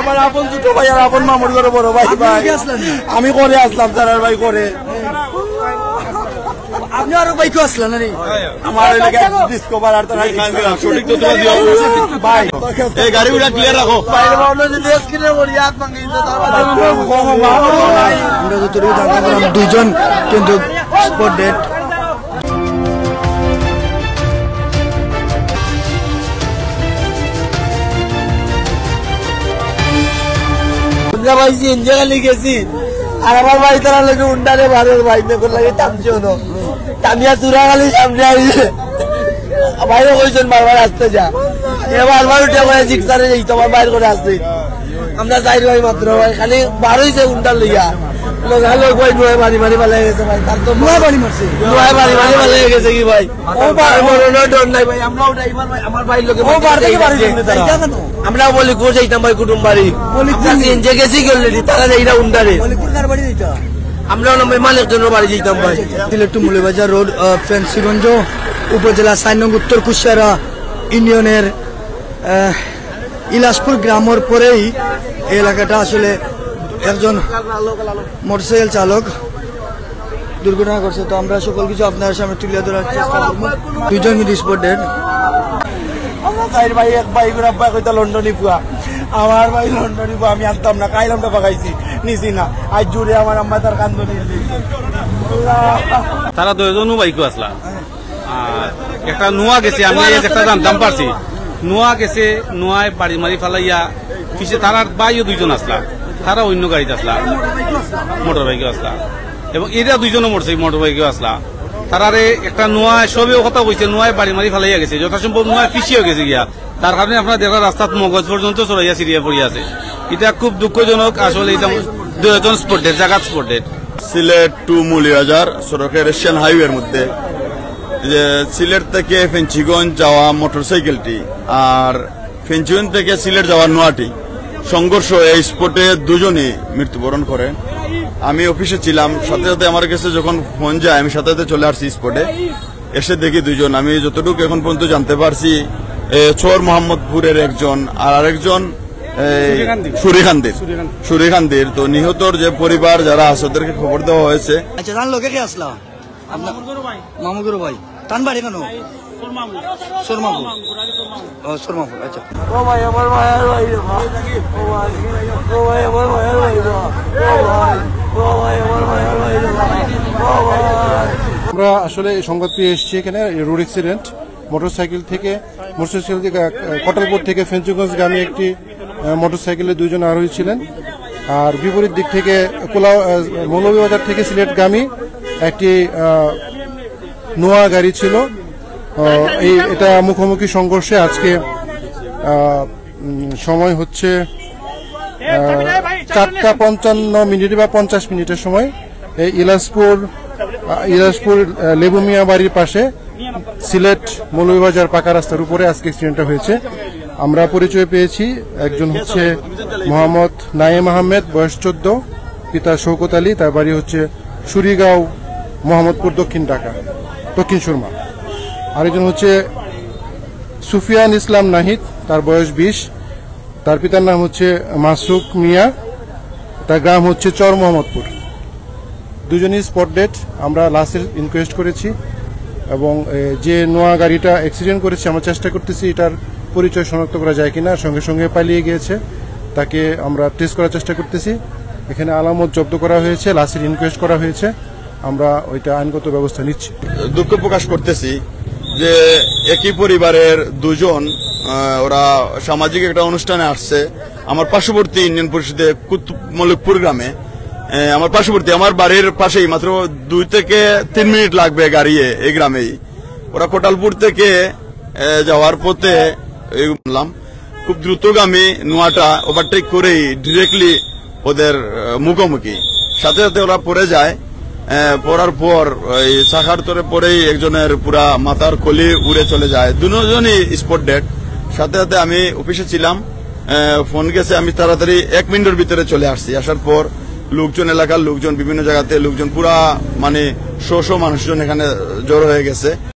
আমার আপন ছোট ভাই আর আপন মামুর ঘরে বড় ভাই ভাই আমি করে আসলাম স্যার ভাই করে আপনি আরো বাইক আসলেন না আমার ডিসকভার আর তার সঠিক তথ্য দিও ভাই এই গাড়িগুলা ক্লিয়ার রাখো বাইরে ভাবলো যে দেশ কিনে করি হাত ভাঙি আমরা যতটুকু জানতে পারলাম দুইজন কিন্তু স্পট ডেট। ভাই সিএনজি খালি গেছি আর আমার ভাই তারা লোকে উন্ডারে ভারত ভাই মেঘর লাগে টানছে হলো টানিয়া চূড়া খালি সামনে আইছে বাইরে কইছেন বারবার আসতে যা বারবার উঠে ভাই জিক্সারে যাই তোমার বাইর করে আসতে আমরা চাই ভাই মাত্র ভাই খালি বার হইছে উন্ডার লইয়া লোক ভাই নুয়ে মারি মারি ভালো গেছে ভাই তার তো নুয়ে মারি মারছে নুয়ে মারি মারি ভালো গেছে কি ভাই ও বার মরনো ডর নাই ভাই আমরাও ড্রাইভার ভাই আমার ভাই লোকে ও বার থেকে বাড়ি আমরা বলি কো যাইতাম ভাই কুটুম বাড়ি বলি সিএনজি গেছি অলরেডি তারা যাইরা উন্ডারে বলি কোনকার বাড়ি যাইতা আমরা না মালিক জনের বাড়ি যাইতাম ভাই সিলেক্টু মৌলভীবাজার রোড ফেন্সিগঞ্জ উপজেলা 4 নং উত্তর কুশিয়ারা ইউনিয়নের ইলাসপুর গ্রামের পরেই এই এলাকাটা আসলে একজন মোটরসাইকেল চালক দুর্ঘটনা করছে। তো আমরা সকল কিছু আপনার সামনে তুলে ধরার চেষ্টা করবো। দুইজন মিলে স্পট ডেড। আমার ভাই এক ভাই করে আব্বা কইতা লন্ডনি পুয়া আমার ভাই লন্ডনি পুয়া আমি আনতাম না কাইলামটা পাকাইছি নিছি না আজ জুড়ে আমার আম্মা তার কান্দনি তারা দুজনও বাইকও আসলা আর একটা নোয়া গেছে আমি একটা জানতাম পারছি নোয়া গেছে নোয়ায় বাড়ি মারি ফেলাইয়া পিছে তারার বাইও দুইজন আসলা তারা অন্য গাড়িতে আসলা মোটর বাইকেও আসলা এবং এরা দুইজনও মরছে মোটর বাইকেও আসলা তারারে একটা নোয়ায় সবেও কথা কইছে নোয়ায় বাড়ি মারি ফেলাইয়া গেছে যথাসম্ভব নোয়ায় পিছিয়েও গেছে গিয়া তার কারণে আপনার দেখা রাস্তাত মগজ পর্যন্ত চড়াইয়া সিরিয়া পড়িয়া আছে। এটা খুব দুঃখজনক আসলে এটা দুজন স্পট ডেট জায়গা spot dead Sylhet to Moulvibazar সড়কের এশিয়ান হাইওয়ের মধ্যে যে সিলেট থেকে ফেঞ্চিগঞ্জ যাওয়া মোটরসাইকেলটি আর ফেঞ্চিগঞ্জ থেকে সিলেট যাওয়া নোয়াটি সংঘর্ষ এই স্পটে দুজনই মৃত্যুবরণ করেন। আমি অফিসে ছিলাম সাথে সাথে আমার কাছে যখন ফোন যায় আমি সাথে সাথে চলে আসছি স্পটে এসে দেখি দুজন আমি যতটুকু এখন পর্যন্ত জানতে পারছি চোর মোহাম্মদপুরের একজন আর আরেকজন সুরিখান্দির। তো নিহতর যে পরিবার যারা আছে ওদেরকে খবর দেওয়া হয়েছে। আচ্ছা জানলো কে আসলা মামুগুরু ভাই টান বাড়ি কেন সোরমাপুর ও সোরমাপুর আচ্ছা ও ভাই আমার ভাইয়ের ভাই রে ভাই ও ভাই ও ভাই আমার ভাইয়ের ভাই রে ও ভাই ও ভাই আমার ভাইয়ের ভাই রে ও ভাই আমরা আসলে এই সংবাদ পেয়ে এসেছি এখানে রোড অ্যাক্সিডেন্ট মোটরসাইকেল থেকে কটালপুর থেকে ফেঞ্চুগঞ্জগামী একটি মোটরসাইকেলে দুইজন আরোহী ছিলেন আর বিপরীত দিক থেকে মৌলভীবাজার থেকে সিলেটগামী একটি নোয়া গাড়ি ছিল। এটা মুখোমুখি সংঘর্ষে আজকে সময় হচ্ছে 4:55 বা 50 মিনিটের সময় এই ইলাসপুর লেবুমিয়া বাড়ির পাশে সিলেট মৌলভীবাজার পাকা রাস্তার উপরে আজকে অ্যাক্সিডেন্টটা হয়েছে। আমরা পরিচয় পেয়েছি একজন হচ্ছে মোহাম্মদ নাইম আহমেদ বয়স 14 পিতা শৌকত আলী তার বাড়ি হচ্ছে সুরিগাঁও মোহাম্মদপুর দক্ষিণ সুরমা। আরেকজন হচ্ছে সুফিয়ান ইসলাম নাহিদ তার বয়স 20 তার পিতার নাম হচ্ছে মাসুক মিয়া তার গ্রাম হচ্ছে চর মোহাম্মদপুর। দুজনই স্পট ডেড। আমরা লাশের ইনকোয়েস্ট করেছি এবং যে নোয়া গাড়িটা অ্যাক্সিডেন্ট করেছে আমরা চেষ্টা করতেছি এটার পরিচয় শনাক্ত করা যায় কিনা। সঙ্গে সঙ্গে পালিয়ে গিয়েছে তাকে আমরা টেস্ট করার চেষ্টা করতেছি। এখানে আলামত জব্দ করা হয়েছে লাশের ইনকোয়েস্ট করা হয়েছে আমরা ওইটা আইনগত ব্যবস্থা নিচ্ছি। দুঃখ প্রকাশ করতেছি যে একই পরিবারের দুজন ওরা সামাজিক একটা অনুষ্ঠানে আসছে আমার পার্শ্ববর্তী ইউনিয়ন পরিষদে মল্লিকপুর গ্রামে আমার পার্শ্ববর্তী আমার বাড়ির পাশেই মাত্র 2 থেকে 3 মিনিট লাগবে গাড়িয়ে এই গ্রামেই। ওরা কোটালপুর থেকে যাওয়ার পথে খুব দ্রুতগামী নোয়াটা ওভারটেক করেই ডিরেক্টলি ওদের মুখোমুখি সাথে সাথে ওরা পড়ে যায়। পড়ার পর ওই শাখার তরে পরেই একজনের পুরা মাথার কলি উড়ে চলে যায়। দুজনই স্পট ডেড। সাথে সাথে আমি অফিসে ছিলাম ফোন গেছে আমি তাড়াতাড়ি 1 মিনিটের ভিতরে চলে আসছি। আসার পর লোকজন এলাকার লোকজন বিভিন্ন জায়গাতে লোকজন পুরা মানে শো মানুষজন এখানে জড়ো হয়ে গেছে।